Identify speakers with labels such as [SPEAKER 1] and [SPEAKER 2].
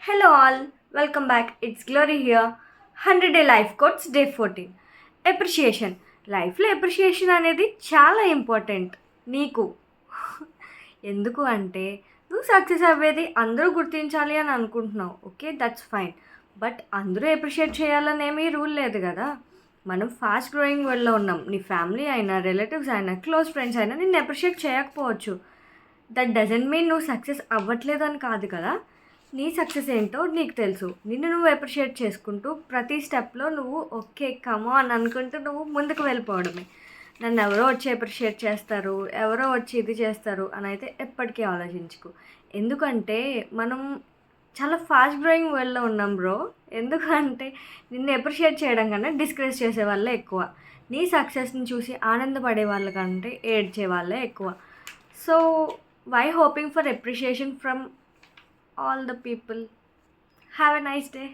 [SPEAKER 1] Hello all, welcome back. It's Glory here. 100 Day Life Coach Day 14. Appreciation. లైఫ్లో appreciation అనేది చాలా important నీకు. ఎందుకు అంటే నువ్వు సక్సెస్ అవ్వేది అందరూ గుర్తించాలి అని అనుకుంటున్నావు. Okay, that's fine. బట్ అందరూ అప్రిషియేట్ చేయాలని ఏమీ రూల్ లేదు కదా. మనం ఫాస్ట్ గ్రోయింగ్ వరల్డ్లో ఉన్నాం. నీ ఫ్యామిలీ అయినా, రిలేటివ్స్ అయినా, క్లోజ్ ఫ్రెండ్స్ అయినా నిన్ను అప్రిషియేట్ చేయకపోవచ్చు. దట్ డజంట్ మీన్ నువ్వు సక్సెస్ అవ్వట్లేదు అని కాదు కదా. నీ సక్సెస్ ఏంటో నీకు తెలుసు. నిన్ను నువ్వు అప్రిషియేట్ చేసుకుంటూ ప్రతి స్టెప్లో నువ్వు ఓకే కమో అని అనుకుంటూ నువ్వు ముందుకు వెళ్ళిపోవడమే. నన్ను ఎవరో వచ్చి అప్రిషియేట్ చేస్తారు, ఎవరో వచ్చి ఇది చేస్తారు అని అయితే ఎప్పటికీ ఆలోచించుకు. ఎందుకంటే మనం చాలా ఫాస్ట్ గ్రోయింగ్ వరల్డ్లో ఉన్నాం బ్రో. ఎందుకంటే నిన్ను అప్రిషియేట్ చేయడం కన్నా డిస్కరేజ్ చేసే వాళ్ళే ఎక్కువ. నీ సక్సెస్ని చూసి ఆనందపడే వాళ్ళకంటే ఏడ్చే వాళ్ళే ఎక్కువ. So why hoping for appreciation from all the people? Have a nice day.